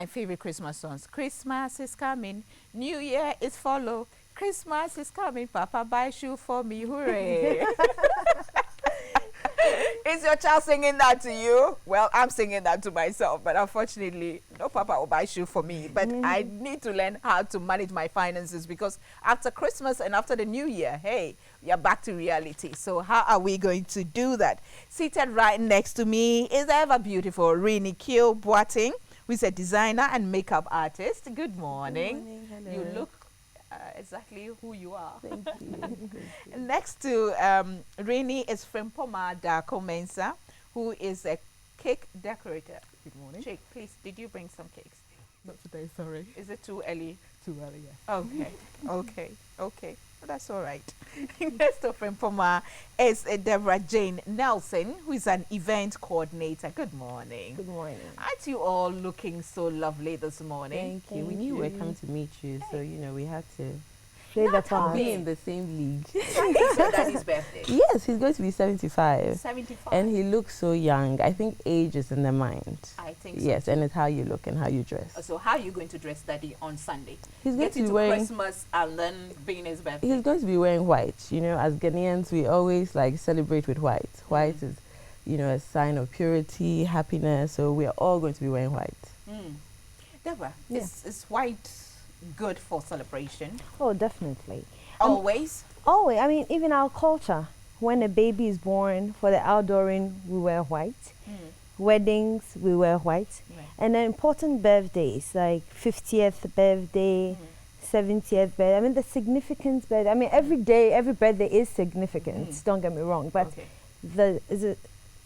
My favorite Christmas songs. Christmas is coming, New Year is follow. Christmas is coming, Papa buy shoe for me, hooray! Is your child singing that to you? Well, I'm singing that to myself, but unfortunately, no Papa will buy shoe for me. But I need to learn how to manage my finances because after Christmas and after the New Year, hey, we are back to reality. So how are we going to do that? Seated right next to me is ever beautiful ReneeQ Boateng, who is a designer and makeup artist. Good morning. Good morning. Hello. You look exactly who you are. Thank you. Next to Renee is Frimpomaa Darko-Mensah, who is a cake decorator. Good morning. Jake, please, did you bring some cakes? Not today, sorry. Is it too early? Too early, yes. Okay, okay. Well, that's all right. Next to Frimpomaa is Debra-Jane Nelson, who is an event coordinator. Good morning. Good morning. Aren't you all looking so lovely this morning? Thank you. We Thank knew we were you. coming to meet you, so we had to Play the Not part. happy. be in the same league. It's your daddy's birthday. Yes, he's going to be 75. 75. And he looks so young. I think age is in the mind. I think so. Yes, and it's how you look and how you dress. So how are you going to dress daddy on Sunday? He's going Get to be into wearing Christmas and then being his birthday. he's going to be wearing white. As Ghanaians, we always celebrate with white. White is, a sign of purity, happiness. So we are all going to be wearing white. Deborah, Yeah. is white good for celebration? Oh, definitely. Always? Always. I mean, even our culture. When a baby is born, for the outdooring, we wear white. Weddings, we wear white. Right. And then important birthdays, like 50th birthday, 70th birthday. I mean, the significance birthday. I mean, every day, every birthday is significant. Don't get me wrong. But Okay. the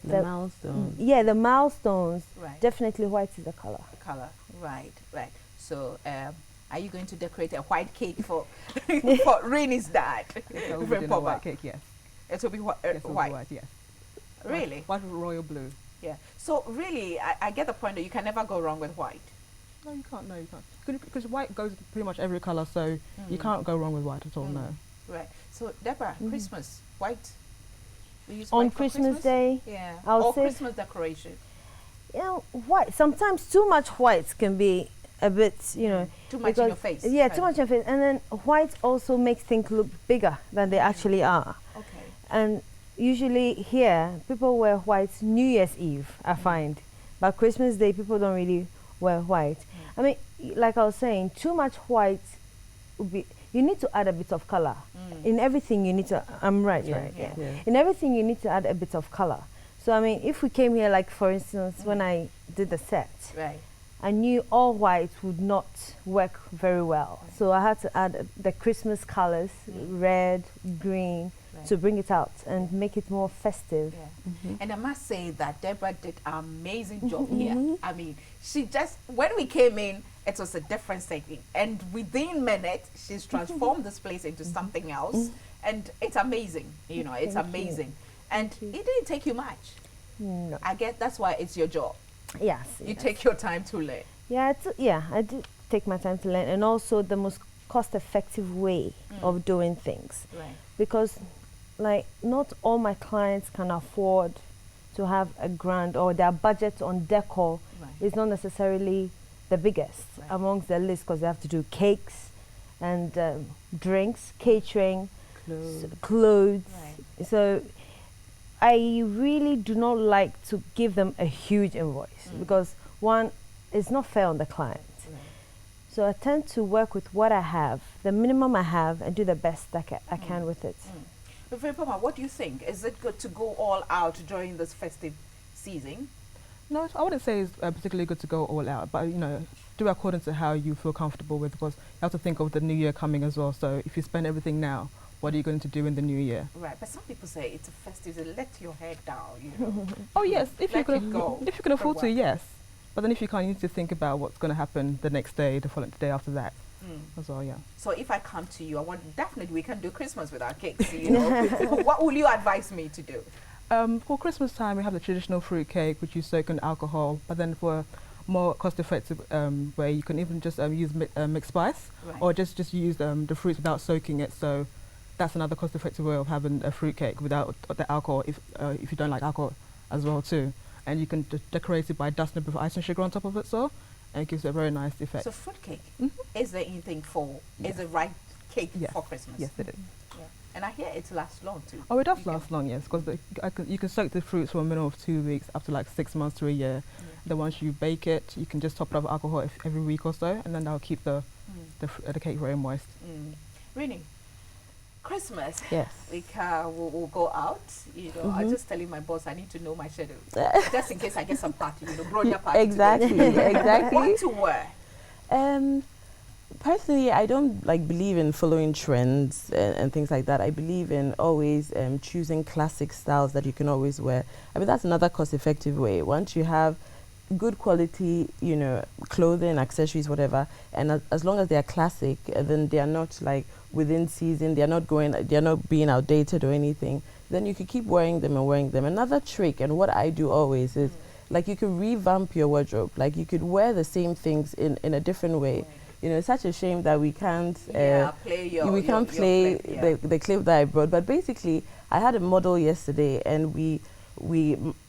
Milestone. yeah, the milestones, Right. definitely white is the color. The color. Right, right. So, are you going to decorate a white cake for for Renee's dad? That will be dinner Frimpomaa? white cake, yes. It will be Yes, it will be white. white, yes. Really? White with royal blue. Yeah. So really, I get the point that you can never go wrong with white. No, you can't. No, you can't. Because white goes with pretty much every colour, so you can't go wrong with white at all. No. Right. So Deborah, Christmas white. We use On white for Christmas Day, Yeah. I'll or say- Christmas decoration. white. Sometimes too much white can be a bit, Too much in your face. Yeah, kind too of. much in your face. And then white also makes things look bigger than they actually are. Okay. And usually here, people wear white New Year's Eve, I find. But Christmas Day, people don't really wear white. I mean, like I was saying, too much white would be, you need to add a bit of color. In everything you need to, I'm right, Yeah, right? yeah. Yeah. In everything you need to add a bit of color. So I mean, if we came here, like for instance, when I did the set, Right. I knew all white would not work very well. So I had to add the Christmas colors, red, green, Right. to bring it out and make it more festive. Yeah. And I must say that Deborah did an amazing job here. I mean, she just, when we came in, it was a different setting. And within minutes, she's transformed this place into something else. And it's amazing. It's Thank you. amazing. And it didn't take you much. No. I guess that's why it's your job. Yes. You yes. take your time to learn. Yeah, I did take my time to learn, and also the most cost-effective way of doing things, Right. because like not all my clients can afford to have a grand, or their budget on decor Right. is not necessarily the biggest Right. amongst the list, because they have to do cakes and drinks, catering, clothes. Right. So I really do not like to give them a huge invoice, because one, it's not fair on the client. Right. So I tend to work with what I have, the minimum I have, and do the best I can with it. But Frimpomaa, what do you think? Is it good to go all out during this festive season? No, I wouldn't say it's particularly good to go all out, but do according to how you feel comfortable with, because you have to think of the new year coming as well. So if you spend everything now, what are you going to do in the new year? Right, but some people say it's a festive, so let your head down, Oh yes, if you Let it go can, if you can afford for to, a while. yes. But then if you can't, you need to think about what's going to happen the next day, the following day after that, as well. Yeah. So if I come to you, I want definitely we can do Christmas with our cakes. What will you advise me to do? For Christmas time, we have the traditional fruit cake, which you soak in alcohol. But then for more cost-effective way, you can even just use mixed spice, Right. or just use the fruits without soaking it. So that's another cost-effective way of having a fruit cake without the alcohol, if you don't like alcohol as well too. And you can decorate it by dusting a bit of icing sugar on top of it, so and it gives it a very nice effect. So fruitcake is the in thing for, is the right cake for Christmas. Yes, it is. Yeah. And I hear it lasts long too. Oh, it does last long, yes, because you can soak the fruits for a minimum of 2 weeks, up to like 6 months to a year. Then once you bake it, you can just top it up with alcohol every week or so, and then that'll keep the cake very moist. Renee, Christmas. Yes. We'll go out. You know, I'm just telling my boss I need to know my schedule, just in case I get some party. You know, broader party. Exactly. Exactly. What to wear? Personally, I don't like believe in following trends and things like that. I believe in always choosing classic styles that you can always wear. I mean, that's another cost-effective way. Once you have good quality, you know, clothing, accessories, whatever, and as long as they are classic, then they are not like within season. They are not being outdated or anything. Then you could keep wearing them and wearing them. Another trick, and what I do always is, like, you could revamp your wardrobe. Like, you could wear the same things in a different way. You know, it's such a shame that we can't play the clip that I brought. But basically, I had a model yesterday, and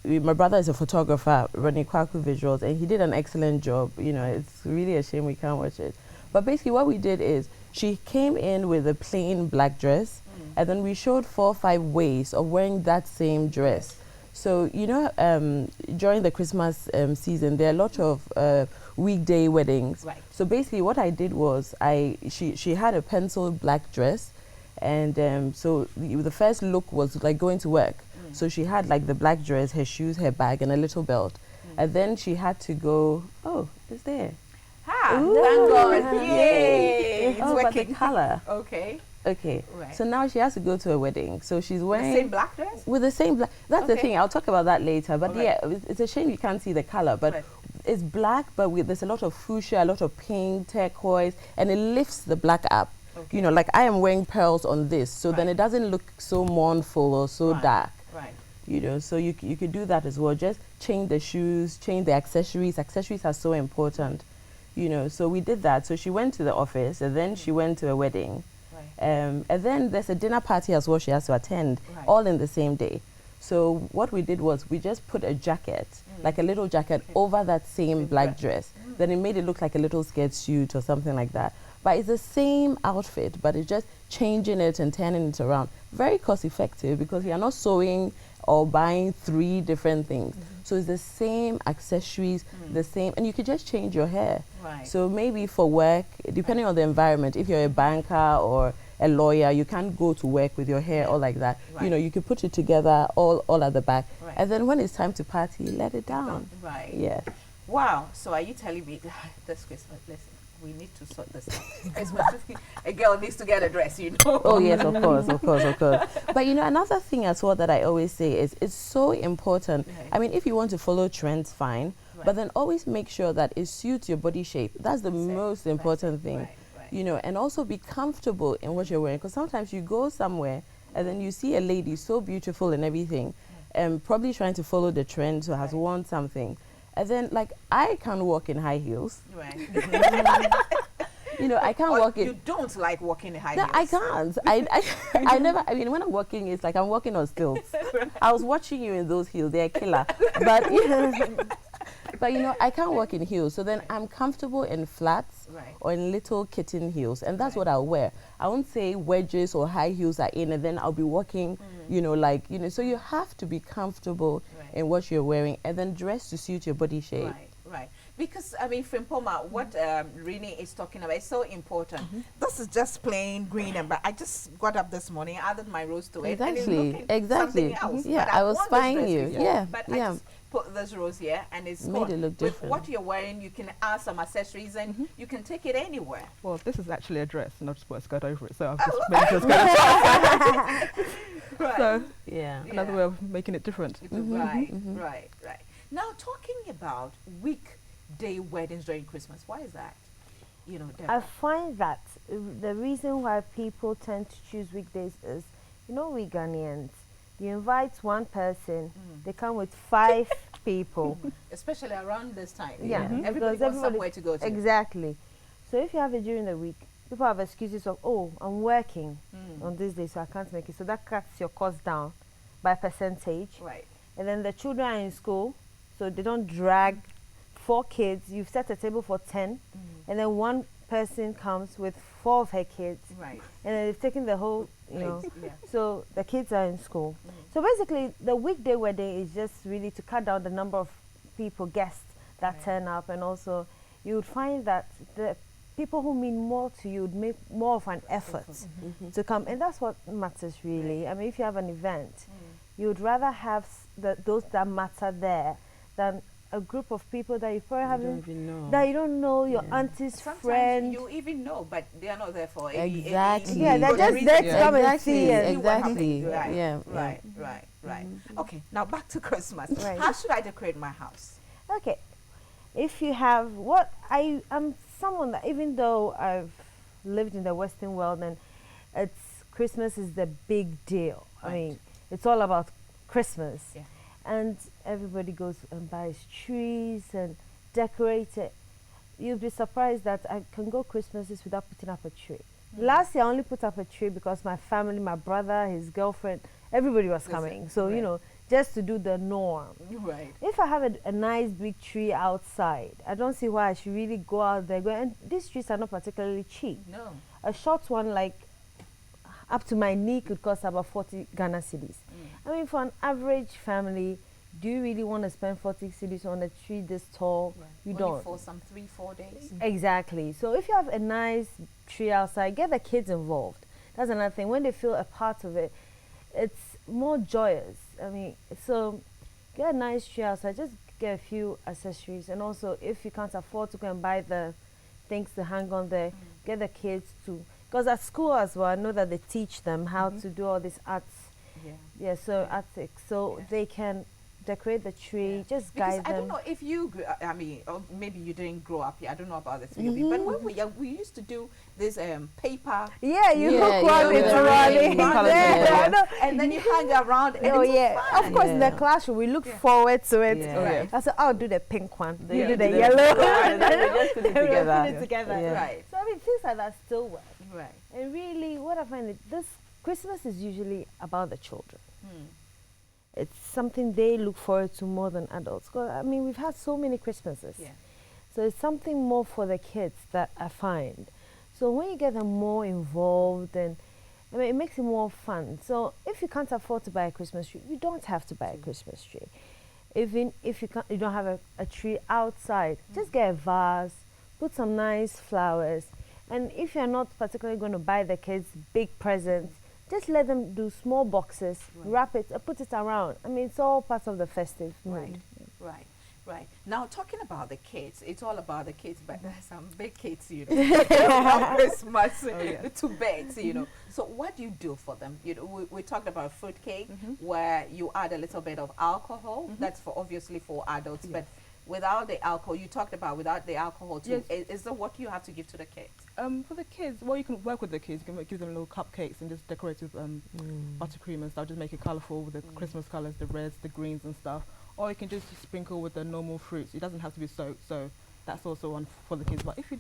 my brother is a photographer, running ReneeQ visuals, and he did an excellent job. You know, it's really a shame we can't watch it. But basically, what we did is she came in with a plain black dress, and then we showed 4 or 5 ways of wearing that same dress. So, you know, during the Christmas season, there are a lot of weekday weddings. Right. So basically what I did was, she had a pencil black dress, and so the first look was like going to work. So she had like the black dress, her shoes, her bag, and a little belt. And then she had to go, oh, it's there. Thank God. Yay! It's But the working. color. Okay. Okay. Right. So now she has to go to a wedding. So she's wearing The same black dress? with the same black. That's the Okay. thing. I'll talk about that later. But All right. yeah, it's a shame you can't see the color. But Right. it's black, but there's a lot of fuchsia, a lot of pink, turquoise, and it lifts the black up. Okay. You know, like I am wearing pearls on this, so then Right. it doesn't look so mournful or so Right. dark. Right. You know, so you could do that as well. Just change the shoes, change the accessories. Accessories are so important. You know, so we did that. So she went to the office, and then she went to a wedding. Right. And then there's a dinner party as well she has to attend, Right. all in the same day. So what we did was we just put a jacket, like a little jacket, over that same black dress. Then it made it look like a little skirt suit or something like that. But it's the same outfit, but it's just changing it and turning it around. Very cost effective, because you're not sewing or buying 3 different things. So it's the same accessories, the same, and you could just change your hair. Right. So maybe for work, depending on the environment, if you're a banker or a lawyer, you can't go to work with your hair all like that. Right. You know, you can put it together all at the back. Right. And then when it's time to party, let it down. Right. Yes. Wow. So are you telling me this Christmas, listen, we need to sort this out. Christmas, a girl needs to get a dress, you know. Oh yes, of course, of course, of course. But you know, another thing as well that I always say is it's so important. Right. I mean, if you want to follow trends, fine. Right. But then always make sure that it suits your body shape. That's the most important thing. Right, right. You know, and also be comfortable in what you're wearing. Because sometimes you go somewhere and then you see a lady so beautiful and everything, and probably trying to follow the trend, so has worn something. And then, like, I can't walk in high heels. Right. You know, I can't Or walk in. you don't like walking in high No, heels. I can't. I never. I mean, when I'm walking, it's like I'm walking on stilts. I was watching you in those heels; they're killer. But but you know, I can't walk in heels. So then I'm comfortable in flats Right. or in little kitten heels, and that's what I'll wear. I won't say wedges or high heels are in, and then I'll be walking. You know, like So you have to be comfortable Right. in what you're wearing, and then dress to suit your body shape. Right, right. Because, I mean, Frimpomaa, what Renee is talking about is so important. This is just plain green and black. I just got up this morning, added my rose to it. And it's looking Exactly. something else. Yeah, But I was worn this spying dress you. before, Yeah, But I yeah. just put this rose here and it's Made gone. it look With different. what you're wearing, you can add some accessories and you can take it anywhere. Well, this is actually a dress, and I've just put a skirt over it, so I've just made it a skirt. Right. So Yeah. another way of making it different. Right, right, right. Now, talking about weekday weddings during Christmas, why is that? You know, I Deborah. find that the reason why people tend to choose weekdays is, you know, we Ghanaians, you invite one person, they come with 5 people. Especially around this time. Yeah, Everybody because wants somewhere to go to. Exactly. So if you have it during the week, people have excuses of, oh, I'm working on this day, so I can't make it. So that cuts your cost down by percentage. Right. And then the children are in school, so they don't drag 4 kids, you've set a table for 10, and then one person comes with 4 of her kids, Right. and then they've taken the whole, you know, Yeah. so the kids are in school. So basically, the weekday wedding is just really to cut down the number of people, guests that turn up, and also you would find that the people who mean more to you would make more of an effort to come, and that's what matters really. I mean, if you have an event, you would rather have those that matter there than a group of people that you probably haven't, that you don't know, your auntie's Sometimes friend. you even know, but they are not there for any Exactly. Yeah, they're just there to come and see it. Exactly. Right. Yeah. Right. Okay, now back to Christmas. Right. How should I decorate my house? Okay, if you have I'm someone that, even though I've lived in the Western world and Christmas is the big deal. I mean, it's all about Christmas. Yeah. And everybody goes and buys trees and decorate it. You'll be surprised that I can go Christmases without putting up a tree. Last year I only put up a tree because my family, my brother, his girlfriend, everybody was coming. So, you know, just to do the norm. Right. If I have a nice big tree outside, I don't see why I should really go out there. And these trees are not particularly cheap. No. A short one, like up to my knee, could cost about 40 Ghana cedis. I mean, for an average family, do you really want to spend 40 cedis on a tree this tall? Right. You Only don't. for some 3-4 days. Exactly. So if you have a nice tree outside, get the kids involved. That's another thing. When they feel a part of it, it's more joyous. I mean, so get a nice tree outside. Just get a few accessories. And also, if you can't afford to go and buy the things to hang on there, get the kids to. Because at school as well, I know that they teach them how to do all these arts. Yeah, so attics. So they can decorate the tree, just Because guide I them. don't know if you, I mean, or maybe you didn't grow up here. I don't know about the 3 of you, but when we were young, we used to do this paper. Yeah, you Yeah, hook one yeah, into yeah, running. yeah. I know. And then you hang around. And Oh it was yeah, fun. of course in the Yeah. classroom we look forward to it. Yeah. Right. I said, I'll do the pink one, you Yeah. do the Do the yellow, pink one, and then we just put it Then we together. put it together. Yeah. Right. So I mean, things like that still work. Right. And really, what I find is this Christmas is usually about the children. It's something they look forward to more than adults. 'Cause, I mean, we've had so many Christmases. Yeah. So it's something more for the kids that I find. So when you get them more involved, and I mean, it makes it more fun. So if you can't afford to buy a Christmas tree, you don't have to buy a Christmas tree. Even if you don't have a tree outside, just get a vase, put some nice flowers. And if you're not particularly going to buy the kids big presents, just let them do small boxes, wrap it, put it around. I mean, it's all part of the festive mood. Right. Now, talking about the kids, it's all about the kids, but there's some big kids, you know, from Christmas to beds, you know. So what do you do for them? You know, we talked about fruit cake, where you add a little bit of alcohol. That's for obviously for adults, but without the alcohol, you talked about without the alcohol too. Is that what you have to give to the kids? For the kids, well, you can work with the kids. You can give them little cupcakes and just decorate with buttercream and stuff. Just make it colourful with the Christmas colours, the reds, the greens and stuff. Or you can just sprinkle with the normal fruits. It doesn't have to be soaked, so that's also one for the kids. But if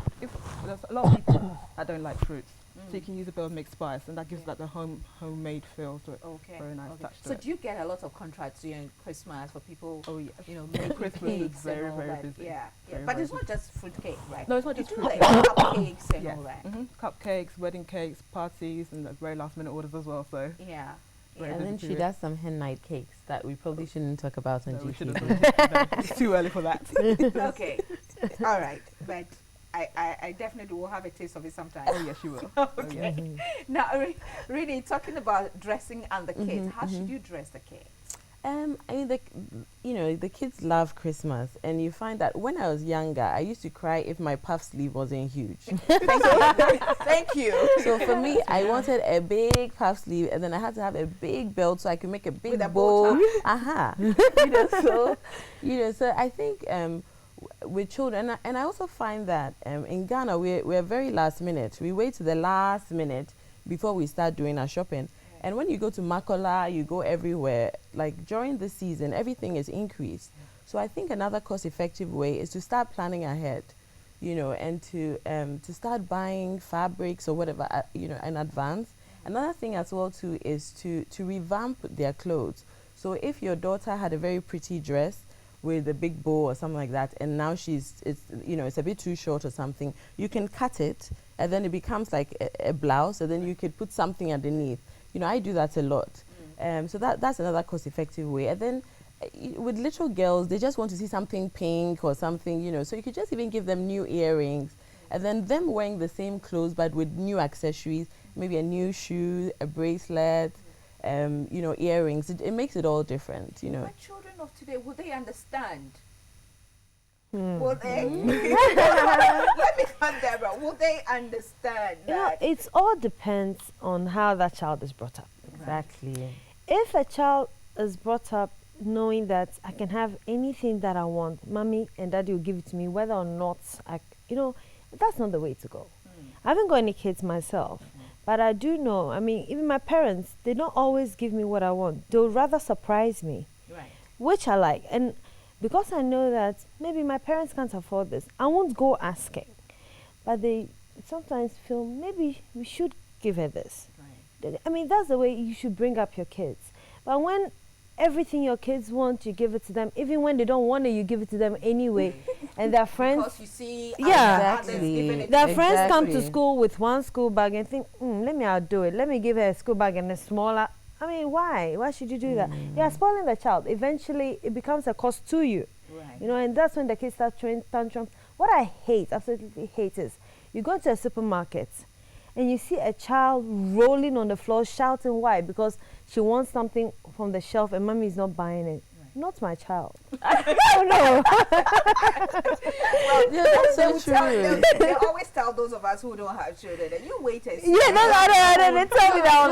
there's a lot of people that don't like fruits, so you can use a bit of mixed spice, and that gives like the homemade feel to it. Okay. Very nice touch to So it. do you get a lot of contracts during Christmas for people? Oh yes. You know, making Christmas is cakes very, and all very that. busy. Yeah. Very, But very it's not just fruit cake, right? No, it's not You just do fruit like cake. cupcakes and Yes. all that. Cupcakes, wedding cakes, parties, and very last minute orders as well. So Yeah. Very And busy then she period. does some hen night cakes that we probably shouldn't talk about on no, we GTV. shouldn't. No, it's too early for that. Okay. All right. But I definitely will have a taste of it sometime. Oh yes, you will. Okay. Now, really talking about dressing and the kids, how should you dress the kids? I mean, the kids love Christmas, and you find that when I was younger, I used to cry if my puff sleeve wasn't huge. Thank you. So for me, I wanted a big puff sleeve, and then I had to have a big belt so I could make a big With a bow bow. So I think with children, and I also find that in Ghana we're very last minute. We wait to the last minute before we start doing our shopping. And when you go to Makola, you go everywhere, like during the season, everything is increased. So I think another cost-effective way is to start planning ahead, and to start buying fabrics or whatever, in advance. Another thing as well too is to revamp their clothes. So if your daughter had a very pretty dress, with a big bow or something like that, and now it's a bit too short or something, you can cut it, and then it becomes like a blouse, and then you could put something underneath. I do that a lot. So that's another cost-effective way. And then with little girls, they just want to see something pink or something, so you could just even give them new earrings, and then them wearing the same clothes but with new accessories, maybe a new shoe, a bracelet, earrings. It makes it all different, But children of today, will they understand? Will they? Let me come, Deborah. Will they understand that? It all depends on how that child is brought up. Exactly. If a child is brought up knowing that I can have anything that I want, mommy and daddy will give it to me, whether or not that's not the way to go. I haven't got any kids myself, but I do know, even my parents, they don't always give me what I want. They'll rather surprise me, which I like. And because I know that maybe my parents can't afford this, I won't go asking. But they sometimes feel maybe we should give her this. That's the way you should bring up your kids. But when everything your kids want, you give it to them. Even when they don't want it, you give it to them anyway. And their friends... Because you see... Exactly. Their friends come to school with one school bag and think, let me outdo it. Let me give her a school bag and a smaller... why? Why should you do that? You are spoiling the child. Eventually, it becomes a cost to you. And that's when the kids start throwing tantrums. What I hate, absolutely hate, is you go to a supermarket and you see a child rolling on the floor shouting why? Because she wants something from the shelf and mommy is not buying it. Not my child. Oh no. Well, that's so true. They always tell those of us who don't have children that you wait and see. Yeah, they tell me that all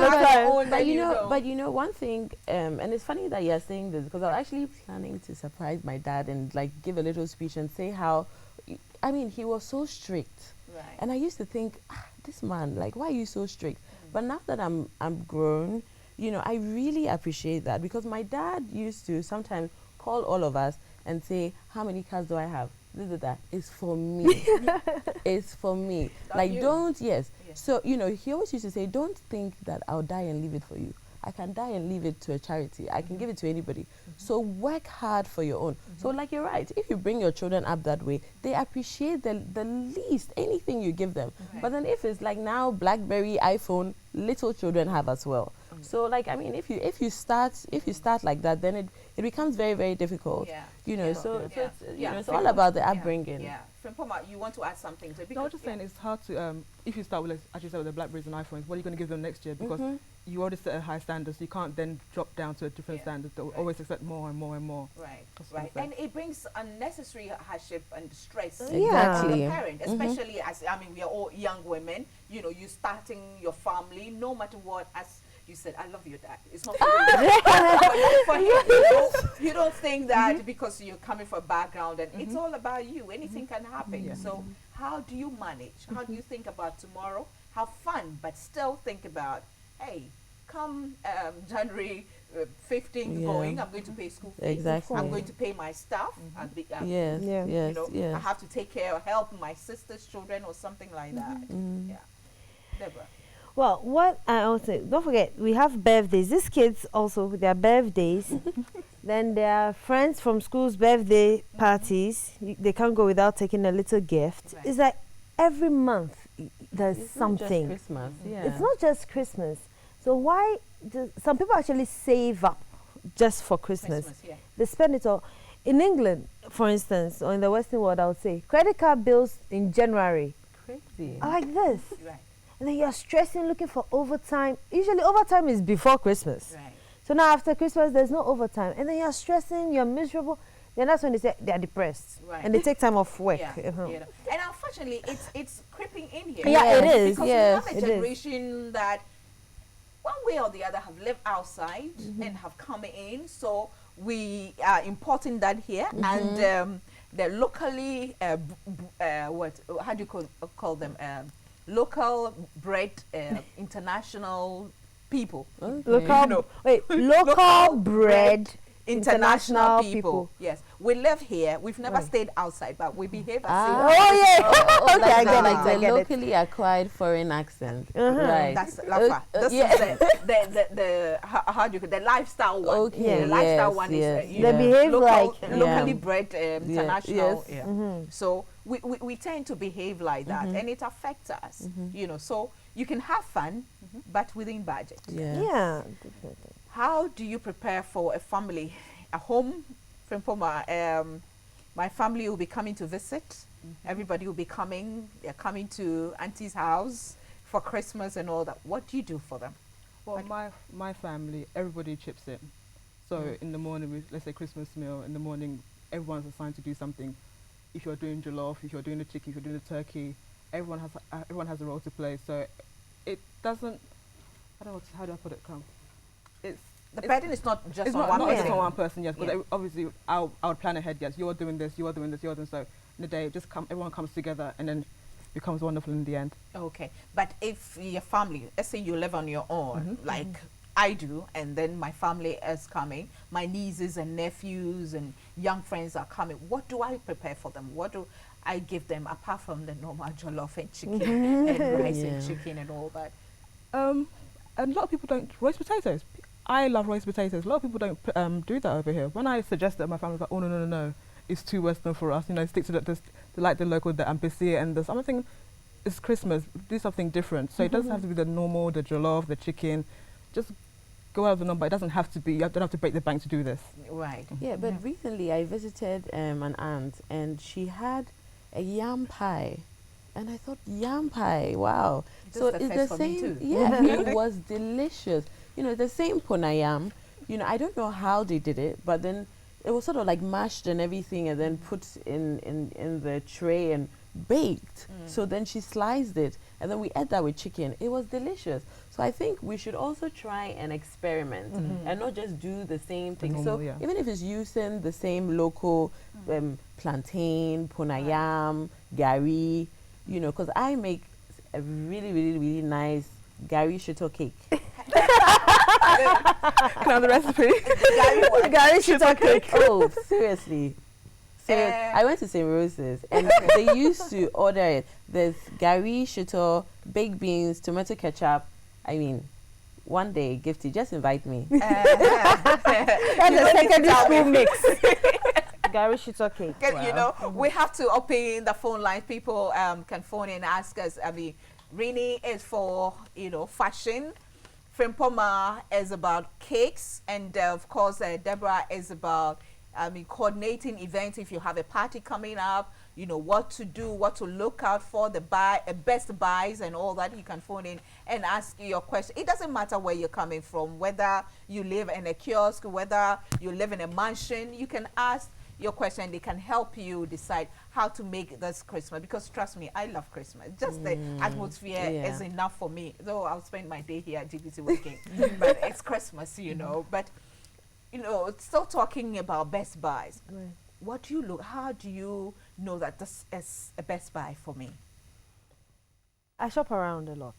the time. But one thing, and it's funny that you're saying this, because I was actually planning to surprise my dad and give a little speech and say how, he was so strict. And I used to think, this man, why are you so strict? But now that I'm grown, I really appreciate that, because my dad used to sometimes call all of us and say, how many cars do I have? That is for me. It's for me. So, he always used to say, don't think that I'll die and leave it for you. I can die and leave it to a charity. I can give it to anybody. So work hard for your own. So you're right, if you bring your children up that way, they appreciate the least, anything you give them. But then if it's now BlackBerry, iPhone, little children have as well. So if you start like that, then it becomes very, very difficult. It's all about the upbringing. Frimpomaa, you want to add something to it? No, I was just saying it's hard to if you start with, as you said, with the BlackBerries and iPhones, what are you going to give them next year? Because you already set a high standard, so you can't then drop down to a different standard. They'll always accept more and more and more. Right. And it brings unnecessary hardship and stress Exactly. on the parent, especially as we are all young women. You starting your family, no matter what. As you said, I love your dad. It's not for you. But for him, you don't think that because you're coming from a background and it's all about you. Anything can happen. So how do you manage? How do you think about tomorrow? Have fun, but still think about, hey, come January 15th going, I'm going to pay school fees. Exactly. I'm going to pay my staff. Yes. I have to take care or help my sister's children or something like that. Yeah. Deborah. Well, what I also don't forget, we have birthdays. These kids also with their birthdays. Then their friends from school's birthday parties. They can't go without taking a little gift. It's like every month there's something. Not just Christmas. It's not just Christmas. So why? Some people actually save up just for Christmas. They spend it all. In England, for instance, or in the Western world, I would say credit card bills in January. Crazy. Are like this. And then you're stressing, looking for overtime. Usually overtime is before Christmas. So now after Christmas, there's no overtime. And then you're stressing, you're miserable. Then that's when they say they're depressed. And they take time off work. And unfortunately, it's creeping in here. It is. Because we have a generation that one way or the other have lived outside and have come in. So we are importing that here. And they're locally, how do you call them? Local bred international people. Local bred international people. Yes, we live here. We've never stayed outside, but we behave as if. Okay, I get it, like I the get it. locally acquired foreign accent. Right. That's Lafa. This is the how do you call the lifestyle one. Okay, The lifestyle yes, one yes, is yeah. They behave like locally bred international. Yes. So we tend to behave like that, and it affects us. You know, so you can have fun, but within budget. Yeah, definitely. How do you prepare for a family, a home? Frimpomaa, my family will be coming to visit. Everybody will be coming. They're coming to Auntie's house for Christmas and all that. What do you do for them? Well, my family, everybody chips in. So in the morning, let's say Christmas meal, in the morning, everyone's assigned to do something. If you're doing jollof, if you're doing the chicken, if you're doing the turkey, everyone has a role to play. So it doesn't, I don't know, how do I put it, The burden is not just it's on not, one not person. just on one person, yes, but Yeah. obviously I would plan ahead, yes, you're doing this, you're doing this, you're doing so. In the day, everyone comes together and then becomes wonderful in the end. Okay, but if your family, let's say you live on your own, like I do, and then my family is coming, my nieces and nephews and young friends are coming, what do I prepare for them? What do I give them apart from the normal jollof and chicken and rice and chicken and all that? And a lot of people don't roast potatoes. I love roast potatoes. A lot of people don't do that over here. When I suggested, my family was like, "Oh no, it's too Western for us. You know, stick to the local, the ambassador and this." I'm thinking, it's Christmas. Do something different. So it doesn't have to be the normal, the jollof, the chicken. Just go out of the norm. But it doesn't have to be. You don't have to break the bank to do this. Right. Yeah, but recently I visited an aunt and she had a yam pie. And I thought, yam pie, wow. So the it's first the for me same, too. yeah, it was delicious. You know, the same pona yam. You know, I don't know how they did it, but then it was sort of like mashed and everything and then put in the tray and baked. So then she sliced it and then we ate that with chicken. It was delicious. So I think we should also try and experiment and not just do the same thing. normal, So yeah. even if it's using the same local plantain, pona yam, gari, you know, because I make a really, really, really nice gari shito cake. Can I have the recipe? Gary shito cake. Oh, seriously. So I went to St. Rose's and they used to order it. There's gari, shito, baked beans, tomato ketchup. I mean, one day, Gifty, just invite me. That's a secondary school mix. Gary shito cake. You know, we have to open the phone line. People can phone in and ask us. I mean, Renee is for, you know, fashion. Frimpomaa is about cakes. And of course, Deborah is about, I mean, coordinating events. If you have a party coming up, you know, what to do, what to look out for, the best buys and all that. You can phone in and ask your question. It doesn't matter where you're coming from, whether you live in a kiosk, whether you live in a mansion, you can ask your question. They can help you decide how to make this Christmas, because trust me, I love Christmas. Just the atmosphere is enough for me, though I'll spend my day here at GBC working. But it's Christmas, you know. But you know, still talking about best buys. Right. What do you look, how do you know that this is a best buy for me? I shop around a lot.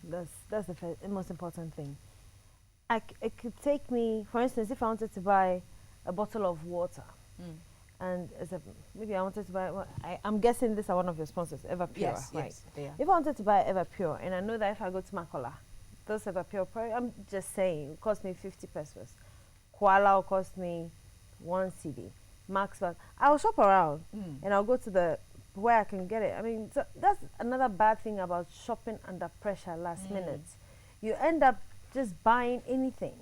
That's the most important thing. It could take me, for instance, if I wanted to buy a bottle of water, and maybe I wanted to buy, I'm guessing these are one of your sponsors, Everpure, Yes, right? yes, they are. If I wanted to buy Everpure, and I know that if I go to Makola, those Everpure, I'm just saying, it cost me 50 pesos. Koala will cost me 1 CD. Max, I'll shop around and I'll go to where I can get it. I mean, so that's another bad thing about shopping under pressure last minute. You end up just buying anything.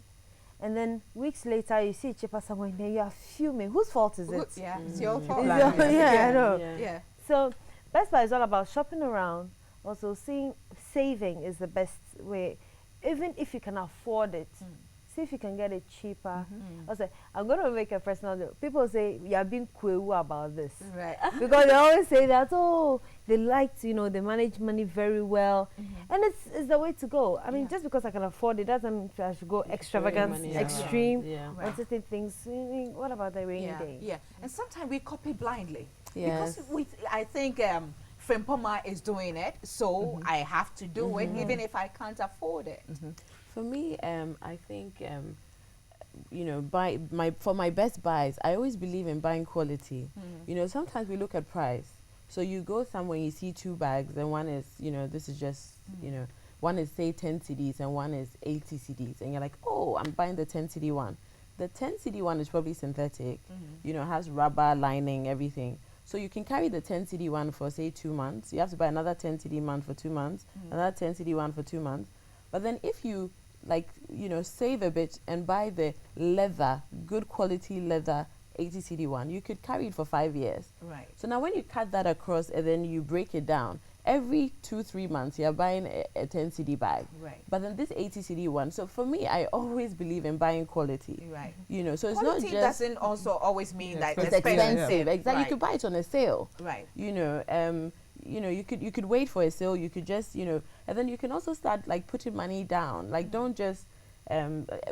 And then weeks later, you see it cheaper somewhere, and then you are fuming. Whose fault is it? Yeah, it's your fault. Yeah, I know. Yeah. So Best Buy is all about shopping around. Also, saving is the best way. Even if you can afford it, see if you can get it cheaper. Also, I'm going to make a personal joke. People say, you are being cool about this. Right. Because they always say that, oh, they like to, you know, they manage money very well. And it's the way to go. I mean, just because I can afford it doesn't mean I should go extravagant, extreme on certain things. I mean, what about the rainy day? Yeah, and sometimes we copy blindly. Yes. Because I think Frimpomaa is doing it, so I have to do it, even if I can't afford it. For me, I think you know, for my best buys, I always believe in buying quality. You know, sometimes we look at price. So you go somewhere, you see 2 bags, and one is, you know, this is just, you know, one is say 10 cedis and one is 80 cedis, and you're like, oh, I'm buying the 10 cedi one. The 10 cedi one is probably synthetic, you know, has rubber lining, everything. So you can carry the 10 cedi one for say 2 months. You have to buy another 10 cedi one for 2 months, another 10 cedi one for 2 months. But then if you, like, you know, save a bit and buy the leather, good quality leather 80 cedi one, you could carry it for 5 years. Right. So now when you cut that across and then you break it down, every 2-3 months you're buying a 10 cedi bag. Right. But then this 80 cedi one, so for me, I always believe in buying quality. Right. You know, so it's Quality not just doesn't also always mean that it's expensive. expensive. Exactly. Right. You could buy it on a sale. Right. You know, you could wait for a sale. You could just, you know, and then you can also start like putting money down. Like don't just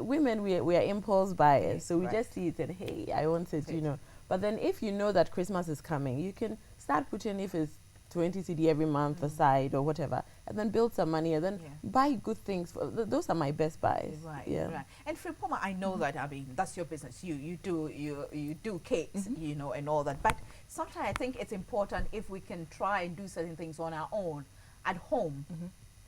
women, we are impulse buyers, so we just see it and hey, I want it, you know. But then if you know that Christmas is coming, you can start putting, if it's 20 cedi every month aside or whatever, and then build some money and then buy good things. Those are my best buys. Right. Yeah. Right. And Frimpomaa, I know that, I mean, that's your business. You do cakes, you know, and all that. But sometimes I think it's important if we can try and do certain things on our own at home.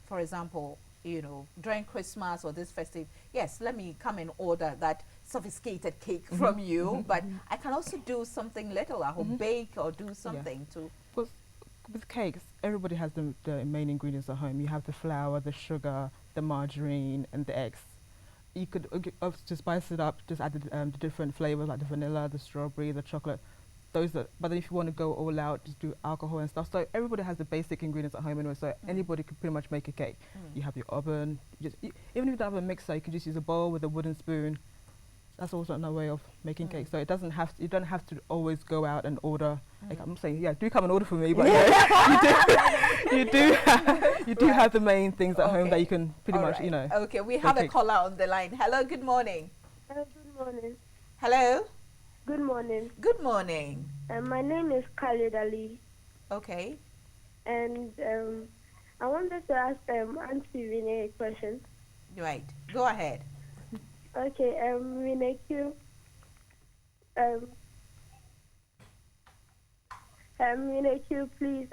For example, you know, during Christmas or this festive, yes, let me come and order that sophisticated cake from you, but I can also do something little at home, bake or do something to... With cakes, everybody has the main ingredients at home. You have the flour, the sugar, the margarine, and the eggs. You could just spice it up, just add the different flavors like the vanilla, the strawberry, the chocolate. But then if you want to go all out, just do alcohol and stuff. So everybody has the basic ingredients at home anyway, so anybody could pretty much make a cake. You have your oven, even if you don't have a mixer, you can just use a bowl with a wooden spoon. That's also another way of making cake. So it doesn't have to, you don't have to always go out and order. Like I'm saying, yeah, do come and order for me, but you do have the main things at home that you can pretty much, you know. Okay, we have a caller on the line. Hello, good morning. Hello, good morning. Hello. Good morning. Good morning. My name is Khalid Ali. Okay. And I wanted to ask Auntie Renee a question. Right. Go ahead. Okay, ReneeQ. ReneeQ, please.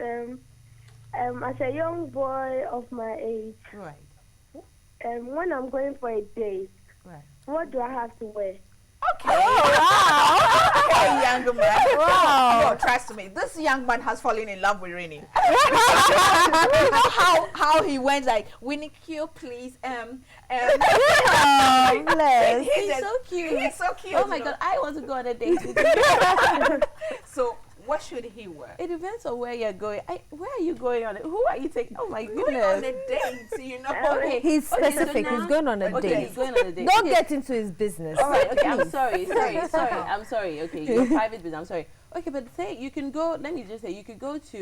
As a young boy of my age, Right. When I'm going for a date, Right. what do I have to wear? Okay. Oh, wow. Okay, young man. Wow. No, trust me. This young man has fallen in love with Renee. You know how he went like, ReneeQ, please. Oh, bless. He's so cute. He's so cute. Oh my God, I want to go on a date with you. So, what should he wear? It depends on where you're going. Where are you going on it? Who are you taking? Oh my Going goodness. on a date, you know. Okay. He's specific. so now- He's going on a Okay, date. he's going on a date. Don't Okay. get into his business. All right, okay, I'm sorry. I'm sorry. Okay, your private business. I'm sorry. Okay, but say you can go. Let me just say you could go to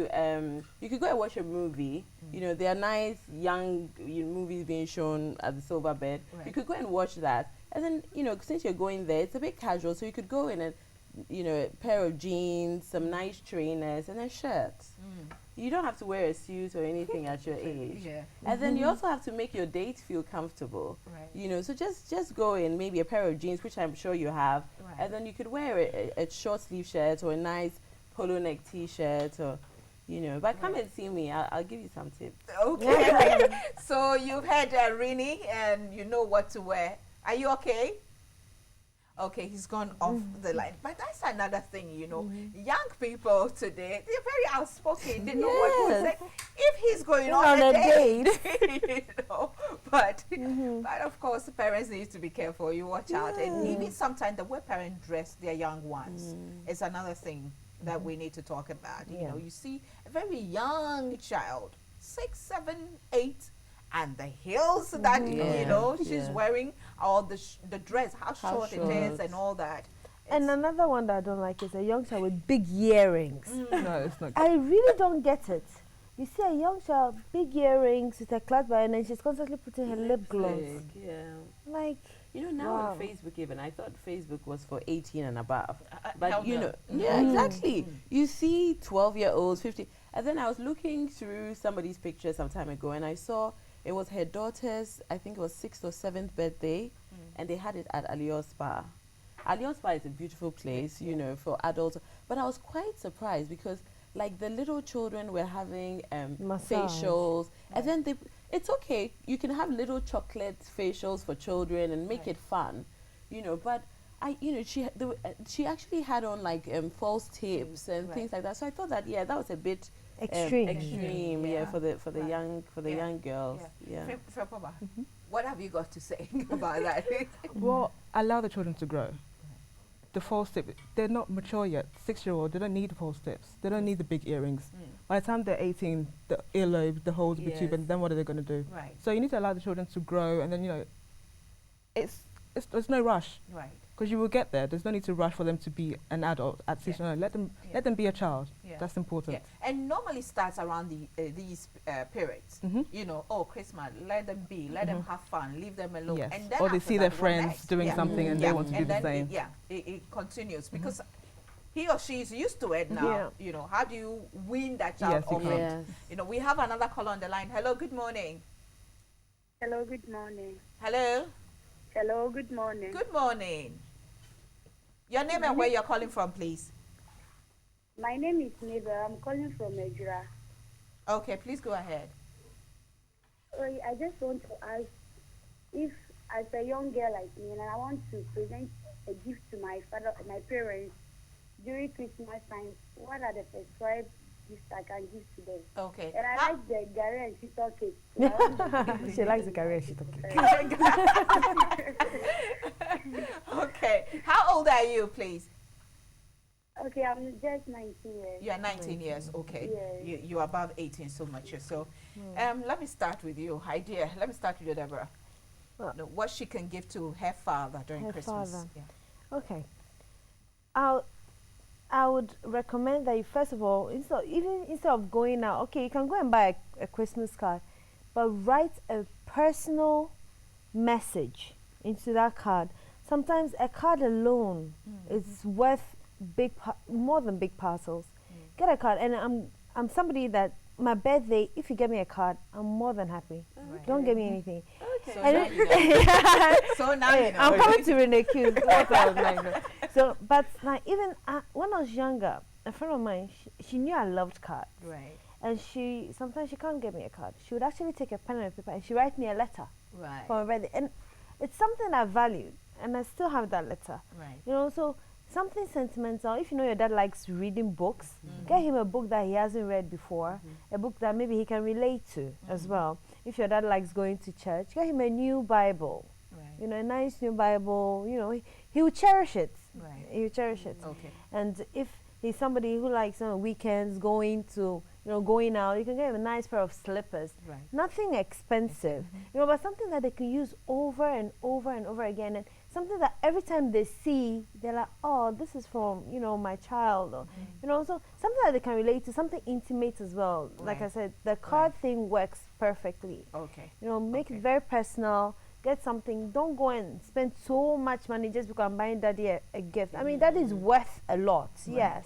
you could go and watch a movie. You know, there are nice young movies being shown at the Silver Bed. Right. You could go and watch that, and then since you're going there, it's a bit casual, so you could go in and a pair of jeans, some nice trainers, and a shirt. You don't have to wear a suit or anything at your age. Yeah. And then you also have to make your date feel comfortable. Right. So just go in maybe a pair of jeans, which I'm sure you have, Right. and then you could wear a short sleeve shirt or a nice polo neck t-shirt or, but come and see me. I'll give you some tips. Okay. So you've had Renee and you know what to wear. Are you okay? Okay, he's gone off the line. But that's another thing, young people today, they're very outspoken. They know what to say. If he's going on a date, but of course, parents need to be careful. You watch out. And even sometimes the way parents dress their young ones is another thing that we need to talk about. You see a very young child, 6, 7, 8, and the heels that she's wearing, all the dress, how short it is, and all that. And another one that I don't like is a young child with big earrings. No, it's not good. I really don't get it. You see a young child, big earrings with a clasp, and then she's constantly putting her lip gloss. Yeah. Like, now wow. on Facebook even, I thought Facebook was for 18 and above. But hell no. yeah, exactly. You see 12-year-olds, 15. And then I was looking through somebody's picture some time ago, and I saw it was her daughter's, I think it was 6th or 7th birthday, and they had it at Alliance Spa. Alliance Spa is a beautiful place, you know, for adults. But I was quite surprised because, like, the little children were having facials, and then it's okay. You can have little chocolate facials for children and make it fun, you know. But she actually had on like false tips and things like that. So I thought that that was a bit extreme, for the young girls. Frimpomaa, what have you got to say about that? Well, allow the children to grow. The false tip, they're not mature yet. 6-year-old, they don't need the false tips. They don't need the big earrings. By the time they're 18, the earlobe, the holes will be too big, then what are they going to do? Right. So you need to allow the children to grow, and then, you know, there's no rush. Right. Because you will get there. There's no need to rush for them to be an adult at 6 years old. Let them be a child. That's important. And normally starts around these periods. You know, Christmas, let them be, let them have fun, leave them alone. Yes. And then or they see their friends doing something and they want to do the same. It continues because he or she is used to it now. You know, how do you win that child over it? You know, we have another caller on the line. Hello, good morning. Hello, good morning. Hello. Hello, good morning. Good morning. Your name and where you're calling from, please. My name is Neva. I'm calling from Nigeria. Okay, please go ahead. I just want to ask if, as a young girl like me, and I want to present a gift to my parents during Christmas time, what are the prescribed gifts I can give to them? Okay. And I like the Gary and Shito cake. She likes the Gary and Shito cake. Okay. How old are you, please? Okay, I'm just 19 years. You are 19 years, okay. Yes. You are above 18, so much. So let me start with you. Hi, dear. Let me start with you, Deborah. What she can give to her father during Christmas. Father. Okay. I would recommend that you, first of all, instead of going out, okay, you can go and buy a Christmas card, but write a personal message into that card. Sometimes a card alone is worth more than big parcels. Get a card, and I'm somebody that my birthday, if you get me a card, I'm more than happy. Don't get me anything. Okay. So now you know. So now you know. I'm coming to ReneeQ. So, but like, even when I was younger, a friend of mine, she knew I loved cards. Right. And sometimes she can't get me a card. She would actually take a pen and a paper and she write me a letter. Right. For my birthday. And it's something I valued, and I still have that letter. Right. You know, so something sentimental. If you know your dad likes reading books, get him a book that he hasn't read before, a book that maybe he can relate to as well. If your dad likes going to church, get him a new Bible. Right. You know, a nice new Bible. You know, he will cherish it. Right. He will cherish it. Okay. And if he's somebody who likes weekends going out, you can get him a nice pair of slippers. Right. Nothing expensive, you know, but something that they can use over and over and over again, and something that every time they see, they're like, oh, this is from, you know, my child, or you know, so something that they can relate to, something intimate as well. Like I said, the card thing works perfectly. Okay. You know, make it very personal. Get something. Don't go and spend so much money just because I'm buying daddy a gift. I mean, that is worth a lot, yes.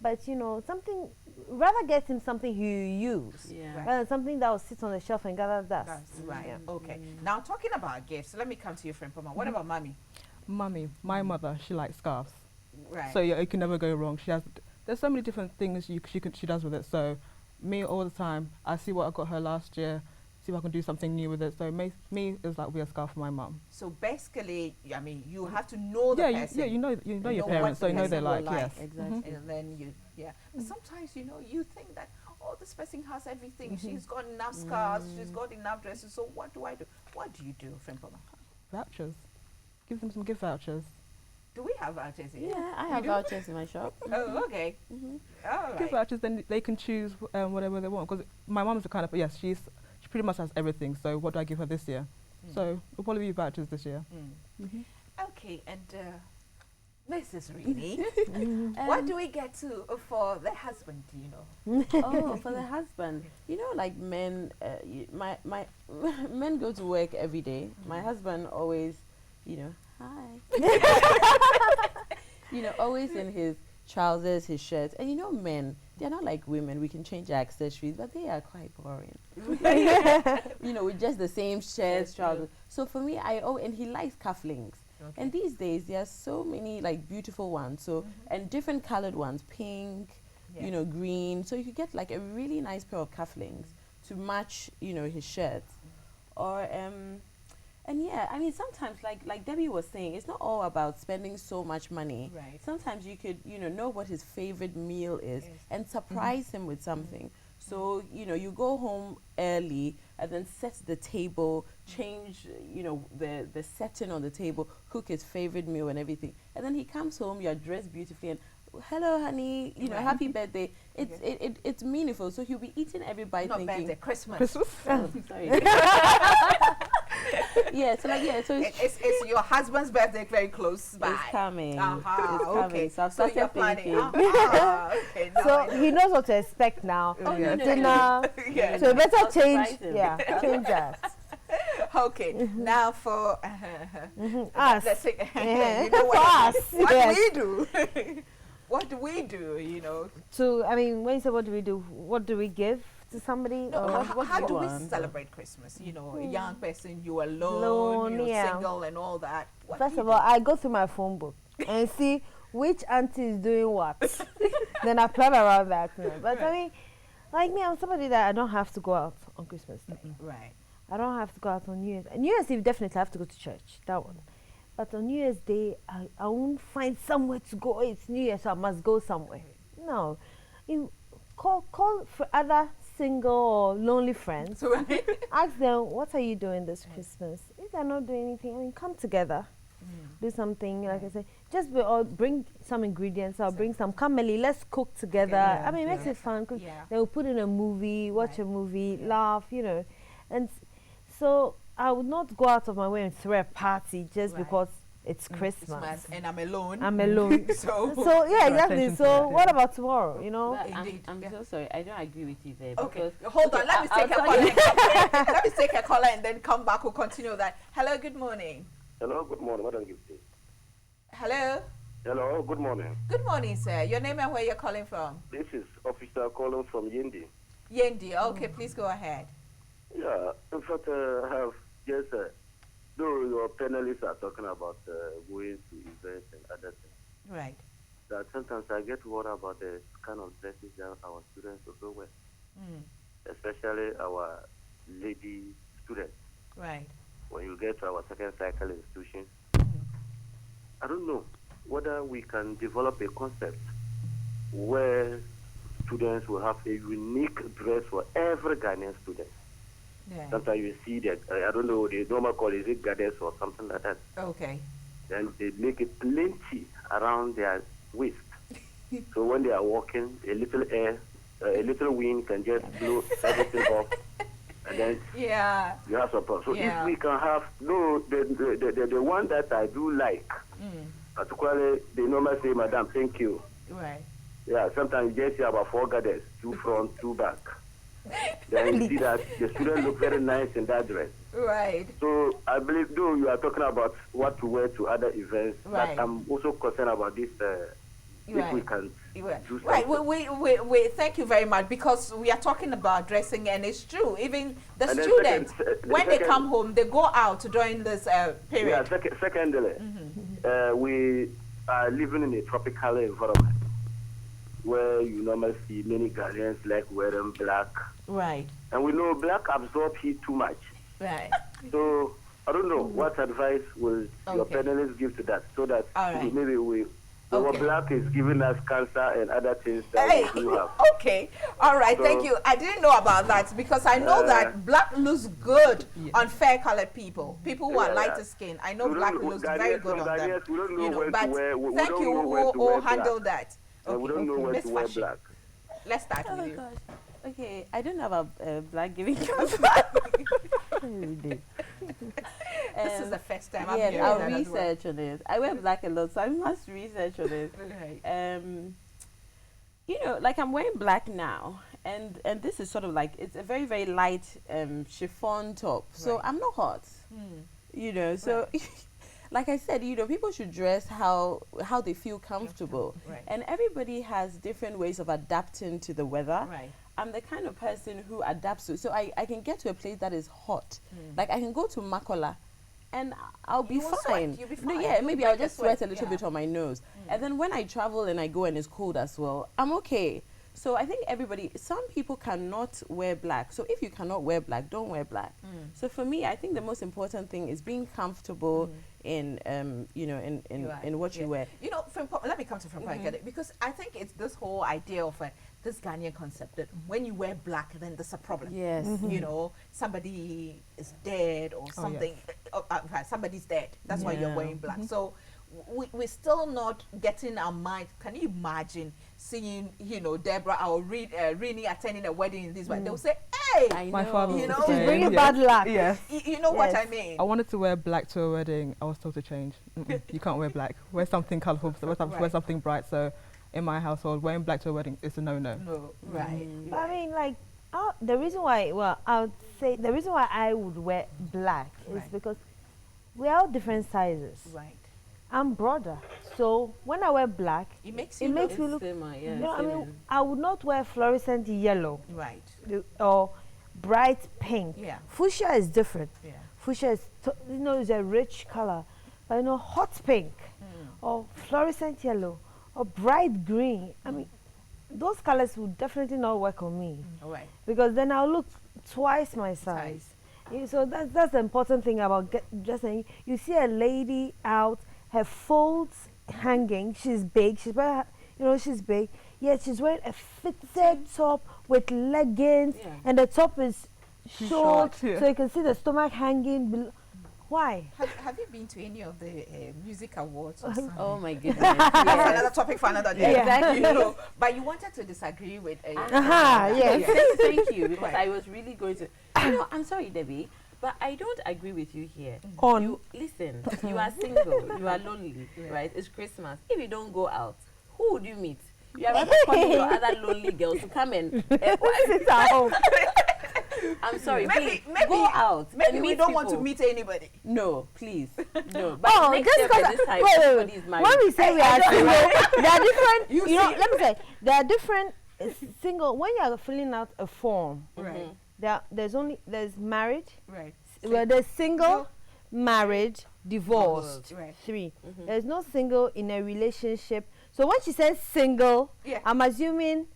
But, you know, something, rather get him something he use, rather than something that will sit on the shelf and gather dust. Right. Yeah. Okay. Now, talking about gifts, let me come to you, Frimpomaa. What about mommy? Mommy, my mother, she likes scarves. Right. So you can never go wrong. There's so many different things she does with it. So me, all the time, I see what I got her last year, see if I can do something new with it. So me is like wear a scarf for my mum. So basically, I mean, you have to know the person. You know your parents, so you know they like. Yes, exactly. And then but sometimes, you know, you think that, oh, this person has everything. She's got enough scarves. She's got enough dresses. So what do I do? What do you do, Frimpomaa? Vouchers. Give them some gift vouchers. Do we have vouchers here? Yeah, I have vouchers in my shop. Oh, okay. All right. Gift vouchers, then they can choose whatever they want. Because my mum's the kind of, she pretty much has everything. So what do I give her this year? So it'll probably be vouchers this year. Okay, and Mrs. Renee, what do we get to for the husband, do you know? Oh, for the husband. You know, like men, my men go to work every day. My husband always, you know, hi. You know, always in his trousers, his shirts. And you know, men, they're not like women. We can change our accessories, but they are quite boring. You know, with just the same shirts, trousers. So for me, and he likes cufflinks. Okay. And these days, there are so many like beautiful ones. So, and different colored ones, pink, you know, green. So you could get like a really nice pair of cufflinks to match, you know, his shirts. Or, and yeah, I mean, sometimes like Debbie was saying, it's not all about spending so much money. Right. Sometimes you could, you know what his favorite meal is and surprise him with something. So, you know, you go home early and then set the table, change, you know, the setting on the table, cook his favorite meal and everything. And then he comes home, you're dressed beautifully and, hello, honey, you know, happy birthday. It's meaningful. So he'll be eating every bite Not thinking. birthday, Christmas. Christmas. Oh, sorry. Yeah, so like, yeah, so It's your husband's birthday very close by. it's coming. Uh-huh, It's coming. okay. So I've So you're started planning. thinking. Okay, now So I know. he knows what to expect now. Oh, Yeah. no, Dinner. Yeah. So you better I'll change. surprise him. Yeah, change that. Okay, now for Us. let's say, Yeah. you know For us, what yes. we do. What do we do? You know, So I mean, when you say what do we do, what do we give to somebody? no, or how do we want? celebrate Christmas? You know, a young person, you alone, Alone, you know, yeah. single, and all that. What First do of you all, I go through my phone book and see which auntie is doing what. Then I plan around that. You know. But I mean, like me, I'm somebody that I don't have to go out on Christmas Day. do? Right. I don't have to go out on New Year's. New Year's Eve, definitely have to go to church. That one. But on New Year's Day, I won't find somewhere to go. Oh, it's New Year, so I must go somewhere. No. You call for other single or lonely friends. Right. Ask them, what are you doing this Christmas? If they're not doing anything, I mean, come together. Do something, like I say, just bring some ingredients. I'll bring some. Come, Melly, let's cook together. Yeah, I mean, it makes it fun. Yeah. Then we'll put in a movie, watch a movie, laugh, you know. And so I would not go out of my way and throw a party just Right. because it's Christmas. Christmas, and I'm alone. I'm alone. So, So yeah, exactly. attention to So that, what yeah. about tomorrow? You know, But Indeed, I'm yeah. so sorry. I don't agree with you there. okay, Because hold on. Let me I'll take a tell caller. you. and come back. Let me take a caller and then come back. We'll continue that. Hello, good morning. Hello, good morning. Madam Gifty. Hello, Hello, good morning. good morning, sir. Your name and where you're calling from? This is Officer calling from Yendi. Yendi. Okay, please go ahead. Yeah, in fact, I have just, though your panelists are talking about going to events and other things, Right. that sometimes I get worried about the kind of dresses that our students also wear, especially our lady students. Right. When you get to our second cycle institutions, I don't know whether we can develop a concept where students will have a unique dress for every Ghanaian student. Yeah. Sometimes you see that, I don't know, the normal call is it goddess or something like that. Okay. Then they make it plenty around their waist. So when they are walking, a little air, a little wind can just blow everything off. And then Yeah. you have some problem. So Yeah. if we can have, no, the one that I do like, particularly they normally say, Madam, thank you. Right. Yeah, sometimes you just see about 4 goddess, 2 front, 2 back. Then you see that the students look very nice in that dress. Right. So I believe, though you are talking about what to wear to other events, Right. but I'm also concerned about this, if we Right. can Right. do Right. something. We thank you very much, because we are talking about dressing, and it's true. Even the And then students, second- when they second- come home, they go out during this Yeah, period. secondly, we are living in a tropical environment where you normally see many Ghanaians like wearing black. Right. And we know black absorb heat too much. Right. So I don't know what advice will your Okay. panelists give to that, so that All right. maybe our Okay. black is giving us cancer and other things that Hey, we do have. okay, all right, thank So- you. I didn't know about that, because I know that black looks good on fair-colored people, people who are Yeah, lighter yeah. skin. I know We black don't know- looks Ghanaians- very good some on them. Ghanaians, we don't know You know, where to but wear- we thank don't you know where to who wear handled black. that. And we don't know where Miss to wear Fashion. black. Let's start Oh with you. gosh. Okay, I don't have a black giving cancer. Every day. This is the first time I'm Yeah, hearing I'll that as well. research on it. I wear black a lot, so I must research on it. Right. You know, like I'm wearing black now, and this is sort of like, it's a very, very light chiffon top, so Right. I'm not hot. You know, so like I said, you know, people should dress how they feel comfortable. Right. And everybody has different ways of adapting to the weather. Right. I'm the kind of person who adapts to, so I can get to a place that is hot. Like I can go to Makola and I'll be You will sweat, fine. you'll be No, fine. yeah, You'll maybe break I'll a just sweat a sweat, little yeah. bit on my nose. And then when I travel and I go and it's cold as well, I'm okay. So I think some people cannot wear black. So if you cannot wear black, don't wear black. So for me, I think the most important thing is being comfortable in, you know, in what you wear. You know, let me come to Frimpomaa and get it, because I think it's this whole idea of this Ghanaian concept that when you wear black, then there's a problem. Yes. You know, somebody is dead or something. Somebody's dead. That's why you're wearing black. So we're still not getting our mind. Can you imagine seeing, you know, Deborah or Renee attending a wedding in this way? They'll say, hey, I My know. father You was know, the She's same, bringing yes. bad luck. Yes. you know what Yes. I mean? I wanted to wear black to a wedding. I was told to change. You can't wear black. Wear something colourful. Wear something bright. So, in my household, wearing black to a wedding is a no-no. No, right. But I mean, like, the reason why, I would say the reason why I would wear black is Right. because we're all different sizes. Right. I'm broader, so when I wear black, It makes you it makes look me look. Slimmer, yeah, You know, I slimmer. mean, I would not wear fluorescent yellow right. or bright pink. Yeah. Fuchsia is different. Yeah. Fuchsia is, you know, is a rich color, but you know, hot pink or fluorescent yellow or bright green. I mean, those colors would definitely not work on me All right. because then I'll look twice my size. So that's the important thing about dressing. You see a lady out, her folds hanging. She's big. She's very, you know, she's big. Yet she's wearing a fitted top with leggings, Yeah. and the top is short, short, yeah. so you can see the stomach hanging. Why? Have you been to any of the music awards or something? Oh my goodness. That's yes. another topic for another day. Yeah. Exactly. You know, but you wanted to disagree with. Yes. Thank you, because Right. I was really going to. You know, I'm sorry, Debbie, but I don't agree with you here. On. You listen. You are single. You are lonely, right? It's Christmas. If you don't go out, who would you meet? You are rather calling your other lonely girls to come and. Sit at home. I'm sorry. Maybe please, go out. Maybe and we meet don't want to people. meet anybody. No, please, no. But Oh, next just year by this time, wait. everybody is married. When we say we are single, there are different. You You know, see- let me say there are different single. When you are filling out a form, Right. there's married, Right. well, there's single, married, divorced. Right. 3. There's no single in a relationship. So when she says single, Yeah. I'm assuming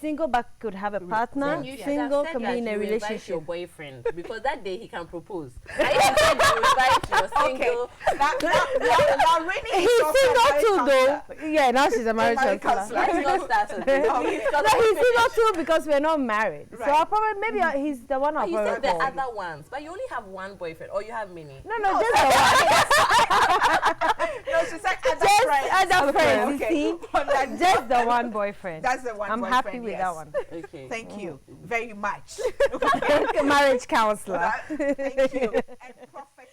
single but could have a partner. Then you should Single have said can be that in a you invite your relationship. boyfriend, because that day he can propose. I even said you invite your single. Now Renee He's is also a single married too, counselor. though. Yeah, now she's a married married counselor. counselor. Let's not start on this. Okay. Please, No, because he's single too because we're not married. So Right. I'll probably maybe he's the one I'll But you probably said the call. other ones, but you only have one boyfriend, or you have many. No, just the one. No, she said other Just friends. other friends. You Okay. see, That's just the one boyfriend. That's the one I'm boyfriend, happy with yes. that one. Okay. Thank you very much. Marriage counselor. Thank you. And prophetess.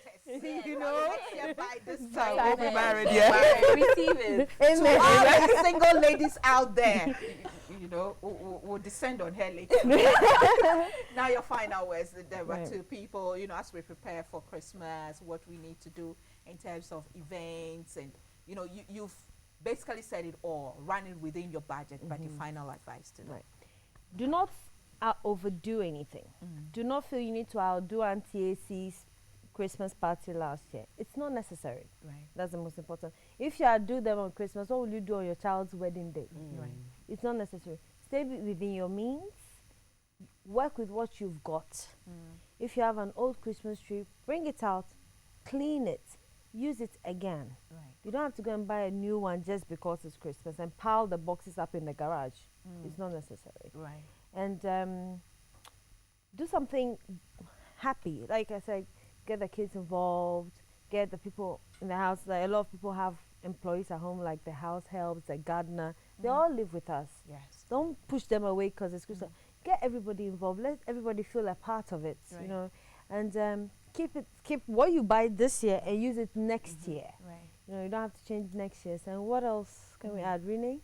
You know, next year by this Time time we'll be married, we'll be yeah. married. Receive it. To all the single ladies out there, you know, we'll descend on her later. Now your final words, Deborah, Right. to people, you know, as we prepare for Christmas, what we need to do in terms of events, and you know, you've basically said it all, running within your budget, but your final advice to them. Right. Do not overdo anything. Do not feel you need to outdo Auntie AC's Christmas party last year. It's not necessary. Right. That's the most important. If you outdo them on Christmas, what will you do on your child's wedding day? Right. It's not necessary. Stay within your means. Work with what you've got. If you have an old Christmas tree, bring it out, clean it, use it again. Right. You don't have to go and buy a new one just because it's Christmas and pile the boxes up in the garage. It's not necessary. Right. And do something happy. Like I said, get the kids involved, get the people in the house. Like a lot of people have employees at home, like the house helps, the gardener. They all live with us. Yes. Don't push them away because it's Christmas. Get everybody involved. Let everybody feel a part of it. Right. You know, and keep what you buy this year and use it next year. Right. You know, you don't have to change next year. And what else can we add, Renee?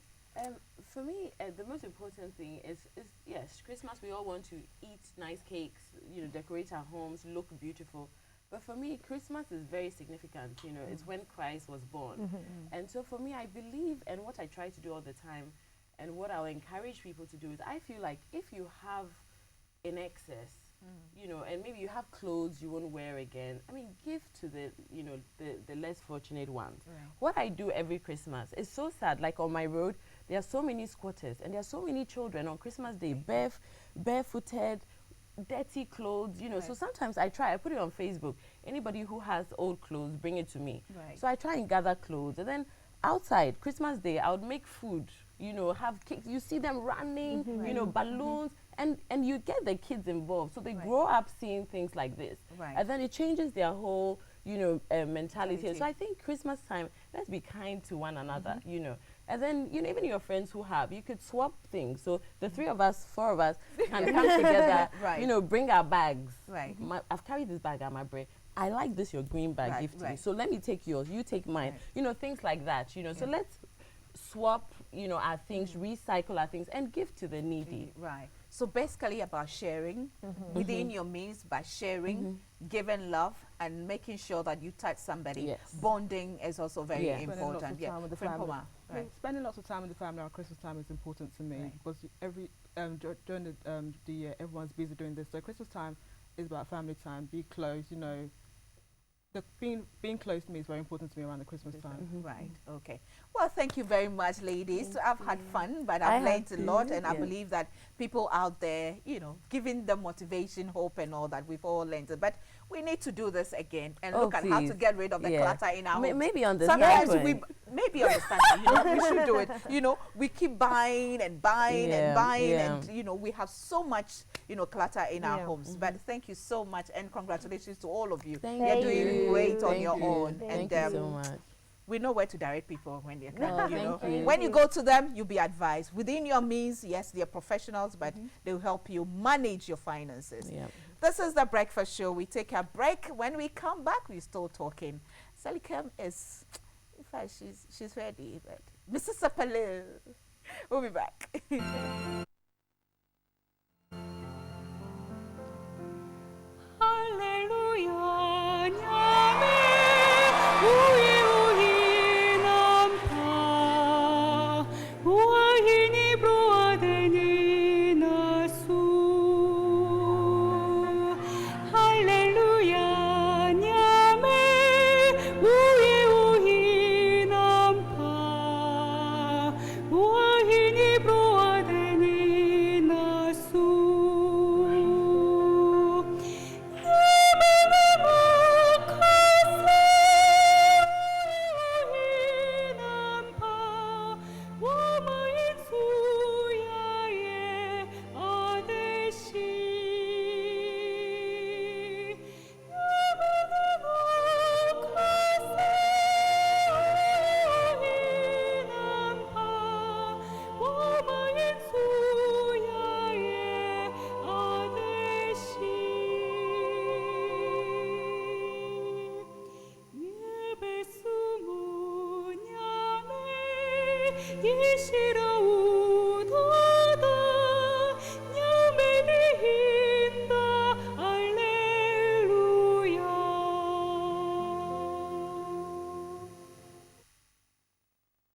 For me, the most important thing is yes, Christmas. We all want to eat nice cakes, you know, decorate our homes, look beautiful. But for me, Christmas is very significant. You know, it's when Christ was born. And so for me, I believe, and what I try to do all the time, and what I'll encourage people to do is, I feel like if you have in excess, you know, and maybe you have clothes you won't wear again, I mean, give to the, you know, the less fortunate ones. Right. What I do every Christmas is so sad. Like on my road, there are so many squatters, and there are so many children on Christmas Day, barefooted, dirty clothes, you know. So sometimes I put it on Facebook. Anybody who has old clothes, bring it to me. Right. So I try and gather clothes, and then outside Christmas Day, I would make food, you know, have cakes. You see them running, you know, balloons, and you get the kids involved, so they grow up seeing things like this, and then it changes their whole, you know, mentality. So I think Christmas time, let's be kind to one another, you know. And then, you know, even your friends who have, you could swap things. So the 3 of us, 4 of us can come together, you know, bring our bags. I've carried this bag at my brain. I like this, your green bag, Gifty. So let me take yours, you take mine. You know, things like that, you know. So let's swap, you know, our things, recycle our things, and give to the needy. So basically about sharing within your means, by sharing, giving love, and making sure that you touch somebody. Bonding is also very important. Spending lots of time with the family at Christmas time is important to me, because every during the year everyone's busy doing this. So Christmas time is about family time. Be close, you know. Being close to me is very important to me around the Christmas time. Okay. Well, thank you very much, ladies. I've had fun, but I've learned a lot, and I believe that people out there, you know, giving them motivation, hope, and all that, we've all learned it. But we need to do this again and look at how to get rid of the clutter in our homes. Maybe on the sometimes maybe understand. You know, we should do it. You know, we keep buying and buying and buying, and you know, we have so much, you know, clutter in our homes. But thank you so much, and congratulations to all of you. You're doing great on your own. Thank you so much. We know where to direct people when they come. You know, when you go to them, you'll be advised within your means. Yes, they're professionals, but they'll help you manage your finances. This is the Breakfast Show. We take a break. When we come back, we're still talking. Salikem is, in fact, she's ready. But Mrs. Sapale, we'll be back. 이시러우도